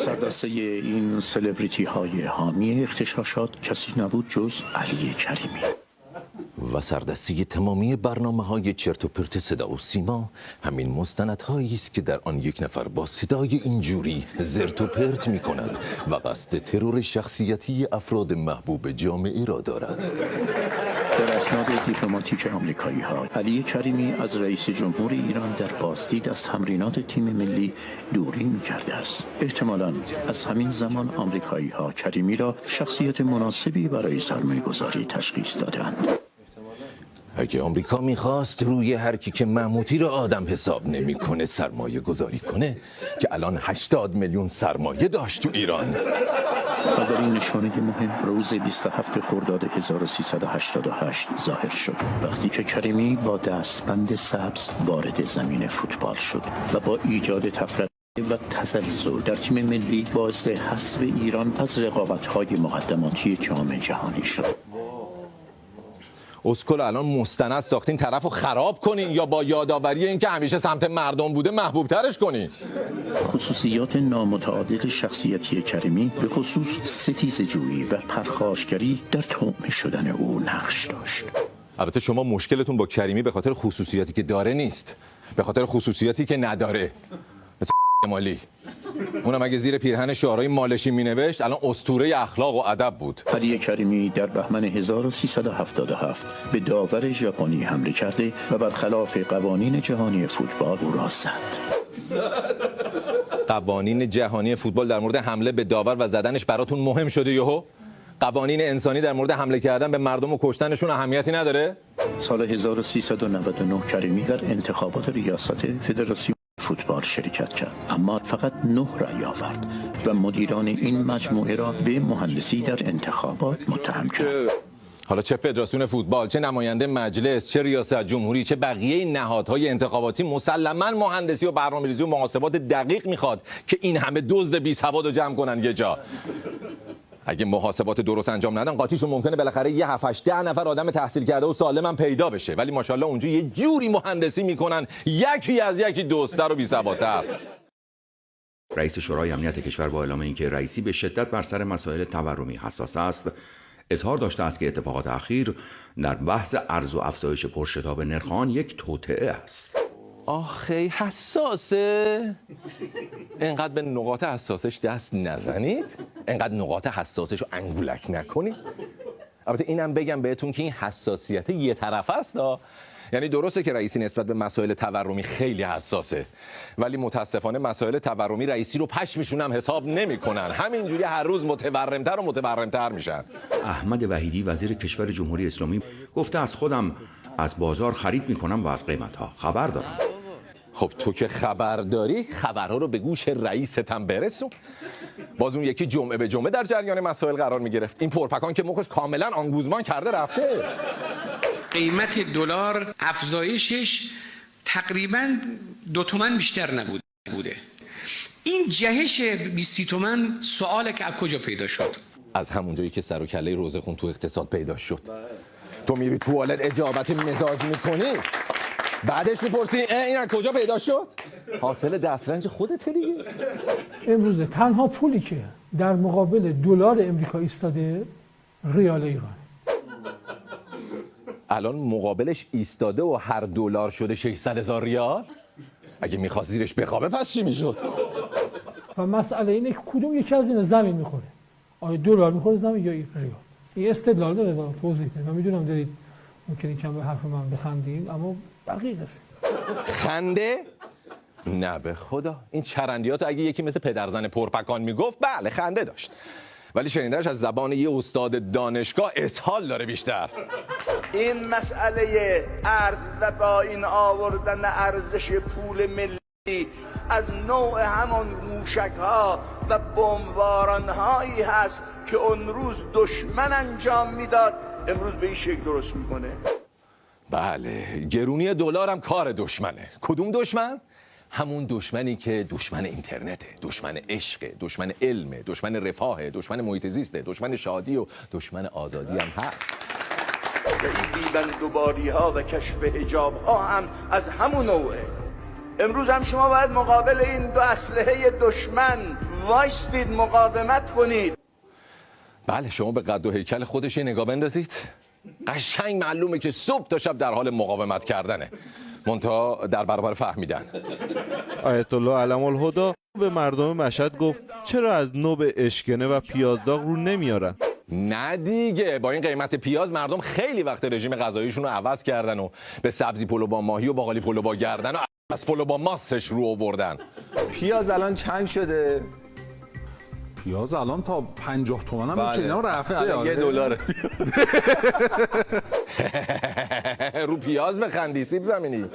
سردسته این سلبریتی های حامی اغتشاشات کسی نبود جز علی کریمی و سردسته تمامی برنامه‌های چرت و پرت صدا و سیما همین مستندهایی است که در آن یک نفر با صدای اینجوری زرت و پرت می‌کند و قصد ترور شخصیتی افراد محبوب جامعه را دارد. در اسناد دیپلماتیک آمریکایی ها علی کریمی از رئیس جمهور ایران در بازدید از تمرینات تیم ملی دوری می‌کرده است. احتمالاً از همین زمان آمریکایی ها کریمی را شخصیت مناسبی برای سرمایه‌گذاری تشخیص دادند. اگه آمریکا میخواست روی هر کی که محمودی رو آدم حساب نمیکنه سرمایه گذاری کنه که الان 80 میلیون سرمایه داشت تو ایران. اولین نشانه مهم روز 27 خرداد 1388 ظاهر شد وقتی که کریمی با دستبند سبز وارد زمین فوتبال شد و با ایجاد تفرقه و تسلسل در تیم ملی باعث حذف ایران از رقابت‌های مقدماتی جام جهانی شد. اسکل الان مستند ساختین طرفو خراب کنین یا با یادآوری اینکه همیشه سمت مردم بوده محبوب ترش کنین؟ خصوصیات نامتعادل شخصیتی کریمی به خصوص ستیزجویی و پرخاشگری در طعمه شدن او نقش داشت. البته شما مشکلتون با کریمی به خاطر خصوصیاتی که داره نیست، به خاطر خصوصیاتی که نداره. مثل مالی اونم اگه زیر پیرهن شعارهای مالشی مینوشت الان اسطوره اخلاق و ادب بود. علی کریمی در بهمن 1377 به داور ژاپنی حمله کرده و برخلاف قوانین جهانی فوتبال او را زد. قوانین جهانی فوتبال در مورد حمله به داور و زدنش براتون مهم شده یهو؟ قوانین انسانی در مورد حمله کردن به مردم و کشتنشون اهمیتی نداره؟ سال 1399 کریمی در انتخابات ریاست فدراسیون فوتبال شرکت کرد اما فقط 9 رأی آورد و مدیران این مجموعه را به مهندسی در انتخابات متهم کرد. حالا چه فدراسیون فوتبال، چه نماینده مجلس، چه ریاست جمهوری، چه بقیه نهادهای انتخاباتی مسلماً مهندسی و برنامه‌ریزی و محاسبات دقیق میخواد که این همه دزد بی سواد رو جمع کنن یه جا. اگه محاسبات درست انجام ندن قاطیشون ممکنه بالاخره یه 7-8 نفر آدم تحصیل کرده و سالم هم پیدا بشه، ولی ماشاءالله اونجا یه جوری مهندسی میکنن یکی از یکی دزدتر و بی سوادتر. رئیس شورای امنیت کشور با اعلام اینکه رئیسی به شدت بر سر مسائل تورمی حساس است، اظهار داشته است که اتفاقات اخیر در بحث ارز و افزایش پرشتاب نرخ‌آن یک توطئه است. آخه حساسه؟ انقدر به نقاط حساسش دست نزنید، انقدر نقاط حساسش رو انگولک نکنید. البته اینم بگم بهتون که این حساسیت یه طرفه است. یعنی درسته که رئیسی نسبت به مسائل تورمی خیلی حساسه، ولی متاسفانه مسائل تورمی رئیسی رو پشمشون هم حساب نمی‌کنن. همینجوری هر روز متورمتر و متورمتر میشن. احمد وحیدی وزیر کشور جمهوری اسلامی گفته از خودم از بازار خرید میکنم و از قیمت‌ها خبر دارم. خب تو که خبر داری خبرها رو به گوش رئیست هم برسون. باز اون یکی جمعه به جمعه در جریان مسائل قرار میگرفت. این پرپکان که مخش کاملا آنگوزمان کرده رفته. قیمت دلار افزایشش تقریبا 2 تومن بیشتر نبوده. این جهش 20 تومن سواله که از کجا پیدا شد؟ از همون جایی که سر و کله روزخون تو اقتصاد پیدا شد. تو میری توالت اجابت مزاج میکنی بعدش میپرسی این از کجا پیدا شد؟ حاصل دسترنج خودته دیگه. امروز تنها پولی که در مقابل دلار امریکا ایستاده ریال ایران. الان مقابلش ایستاده و هر دلار شده 600,000 ریال؟ اگه میخواست زیرش بخوابه پس چی میشد؟ و مسئله اینه که کدوم یکی از این زمین میخوره؟ آیا دلار میخوره زمین یا ریال؟ این استدلال داره توضیح بده. من میدونم دارید ممکنه کم به حرف من بخندید اما دقیق است. خنده؟ نه به خدا این چرندیات اگه یکی مثل پدرزن پرپکان میگفت بله خنده داشت، ولی شنیدنش از زبان یه استاد دانشگاه اسهال داره بیشتر. این مسئله ارز و با این آوردن ارزش پول ملی از نوع همان موشک‌ها و بمباران‌هایی هست که اون روز دشمن انجام میداد امروز به این شکل درست میکنه. بله گرونی دلار هم کار دشمنه. کدوم دشمن؟ همون دشمنی که دشمن اینترنته، دشمن عشق، دشمن علم، دشمن رفاه، دشمن محیط زیسته، دشمن شادی و دشمن آزادی هم هست. و این بیبندوباری ها و کشف حجاب ها هم از همون نوعه. امروز هم شما باید مقابل این دو اسلحه دشمن وایستید، مقاومت کنید. بله شما به قد و هیکل خودش یه نگاه بندازید، قشنگ معلومه که صبح تا شب در حال مقاومت کردنه، منتها در برابر فهمیدن. آیت الله علم الهدا به مردم مشهد گفت چرا از نوب اشکنه و پیازداغ رو نمیارن؟ نه دیگه، با این قیمت پیاز مردم خیلی وقت رژیم غذاییشون رو عوض کردن و به سبزی پلو با ماهی و باقالی پلو با گردن و از پلو با ماستش رو آوردن. پیاز الان چند شده؟ پیاز الان تا 50 تومن هم میشه، اینا رفته. $1 رو پیاز بخندی سیب زمینی.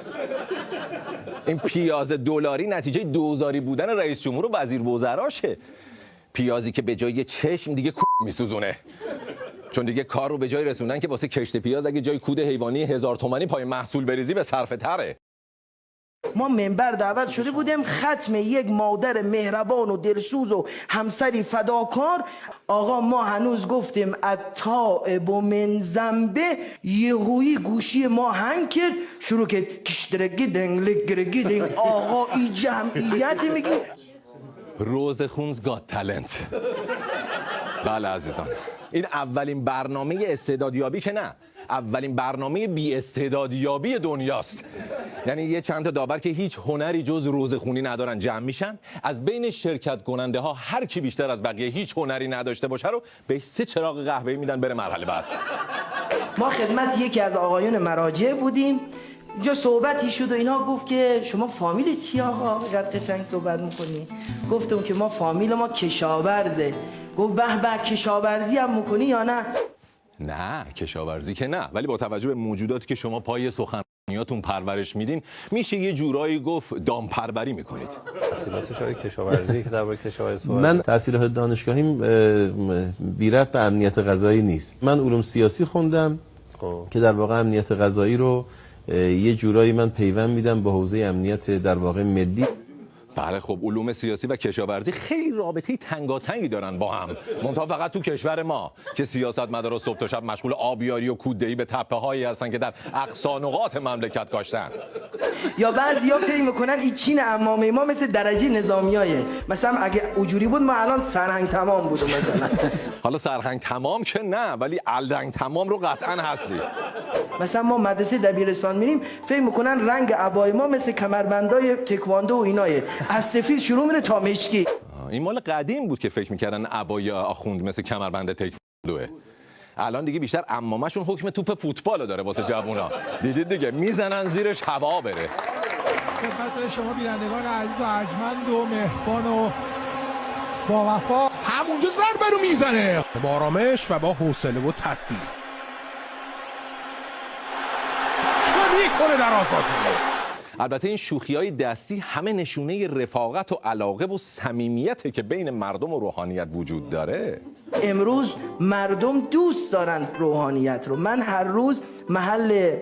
این پیاز دلاری نتیجه دوزاری بودن رئیس جمهور و وزیر وزراشه. پیازی که به جای چشم دیگه میسوزونه، چون دیگه کار رو به جای رسوندن که واسه کشت پیاز اگه جای کود حیوانی 1000 تومانی پای محصول بریزی به صرفه تره. ما منبر دعوت شده بودیم ختم یک مادر مهربان و دلسوز و همسری فداکار. آقا ما هنوز گفتیم التائب من ذنبه، یهویی گوشی ما هنگ کرد، شروع کرد کشترگیدنگ لگرگیدنگ. آقا این جمعیتی میگی روز خونز گاد تالنت. بله عزیزان، این اولین برنامه استعدادیابی که نه، اولین برنامه بی استعدادیابی دنیاست. یعنی یه چند تا داور که هیچ هنری جز روزخونی ندارن جمع میشن، از بین شرکت کننده ها هر کی بیشتر از بقیه هیچ هنری نداشته باشه رو بهش 3 چراغ قهوه‌ای میدن بره مرحله بعد. ما خدمت یکی از آقایون مراجع بودیم، اینجا صحبتی شد و اینا، گفت که شما فامیل چی آقا؟ قد قشنگ صحبت میکنی. گفتم که ما فامیل ما کشاورزه. گفت به به کشاورزی هم میکنی یا نه؟ نه کشاورزی که نه، ولی با توجه به موجوداتی که شما پای سخنرانیاتون پرورش میدین میشه یه جورایی گفت دامپروری میکنید. تحصیلات شاید کشاورزی که درباره کشاورزی صحبت. من تحصیلات دانشگاهیم بی ربط به امنیت غذایی نیست. من علوم سیاسی خوندم که در واقع امنیت غذایی رو یه جورایی من پیوند میدم با حوزه امنیت در واقع ملی. بله خب علوم سیاسی و کشاورزی خیلی رابطه تنگاتنگی دارن با هم، منتها فقط تو کشور ما که سیاستمدارا صبح تا شب مشغول آبیاری و کوددهی به تپه‌هایی هستن که در اقصا نقاط مملکت کاشتن. یا بعضیا فکر میکنن این چین عمامه ما مثل درجه نظامیایه، مثلا اگه اونجوری بود ما الان سرهنگ تمام بودم مثلا. حالا سرهنگ تمام که نه، ولی الدنگ تمام رو قطعا هستی. مثلا ما مدرسه دبیرستان میریم فکر میکنن رنگ عبای ما مثل کمربندای تکواندو و اینایه، از سفید شروع میره تا مشکی. این مال قدیم بود که فکر میکردن عبای آخوند مثل کمربند تکواندوه. الان دیگه بیشتر عمامشون حکم توپ فوتبال داره واسه جوونا. دیدید دیگه میزنن زیرش هوا بره. خدمت شما بینندگان عزیز و ارجمند و مهربان و با وفا، همونجا ضربه رو میزنه با آرامش و با حوصله و تدبیر. چه میکنه در آزادی؟ البته این شوخی‌های دستی همه نشونه رفاقت و علاقه و صمیمیته که بین مردم و روحانیت وجود داره. امروز مردم دوست دارن روحانیت رو. من هر روز محل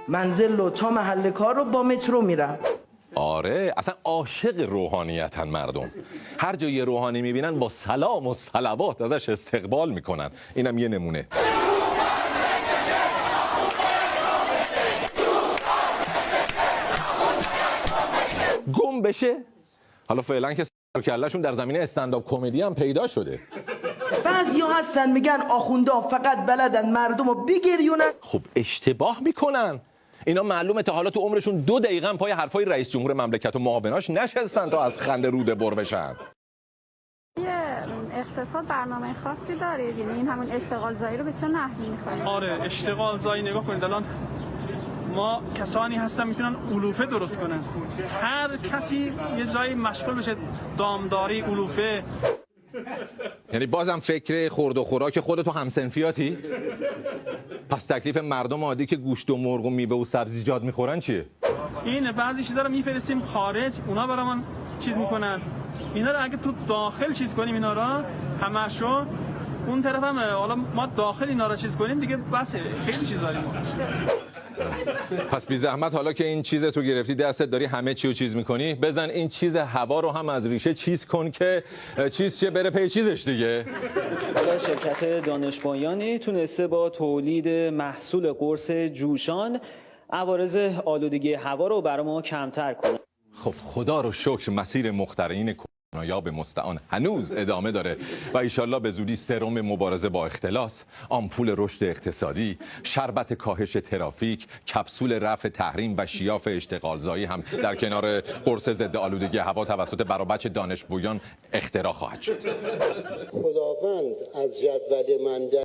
منزل و تا محل کار رو با مترو میرم. آره اصلا عاشق روحانیتن مردم. هر جای روحانی میبینن با سلام و صلوات ازش استقبال میکنن. اینم یه نمونه. گم بشه. حالا فعلا که کلهشون در زمینه استندآپ کمدی هم پیدا شده. بعضیا هستن میگن آخوندا فقط بلدن مردم رو بگریونن. خب اشتباه میکنن. اینا معلومه تا حالا تو عمرشون 2 دقیقه پای حرفای رئیس جمهور مملکت و معاوناش نشستن تا از خنده روده بر بشن. اقتصاد برنامه خاصی دارید؟ یعنی این همون اشتغال زایی رو به چه نحوی می‌خواید؟ آره اشتغال زایی نگاه کنید، الان ما کسانی هستن میتونن علوفه درست کنن. هر کسی یه جایی مشغول بشه، دامداری، علوفه. یعنی بازم فکر خورد و خوراک خودتو همسنفیاتی؟ پس تکلیف مردم عادی که گوشت و مرغ و میوه و سبزیجات میخورن چیه؟ این بعضی چیزا رو میفرستیم خارج، اونا برامون چیز میکنن. اینا رو اگه تو داخل چیز کنیم اینا رو همشو، اون طرف هم حالا ما داخل اینا رو چیز کنیم دیگه بسه. خیلی چیزا داریم. پس بی زحمت حالا که این چیز تو گرفتی دستت داری همه چی رو چیز میکنی، بزن این چیز هوا رو هم از ریشه چیز کن که چیز چیه بره پی چیزش دیگه. شرکت دانش بنیانی تونسته با تولید محصول قرص جوشان عوارض آلودگی هوا رو برای ما کمتر کنه. خب خدا رو شکر مسیر مخترعین نایاب مستعان هنوز ادامه داره و ایشالله به زودی سرم مبارزه با اختلاس، آمپول رشد اقتصادی، شربت کاهش ترافیک، کپسول رفع تحریم و شیاف اشتغالزایی هم در کنار قرص ضد آلودگی هوا توسط برابچه دانشجویان اختراع خواهد شد. خداوند از جدول من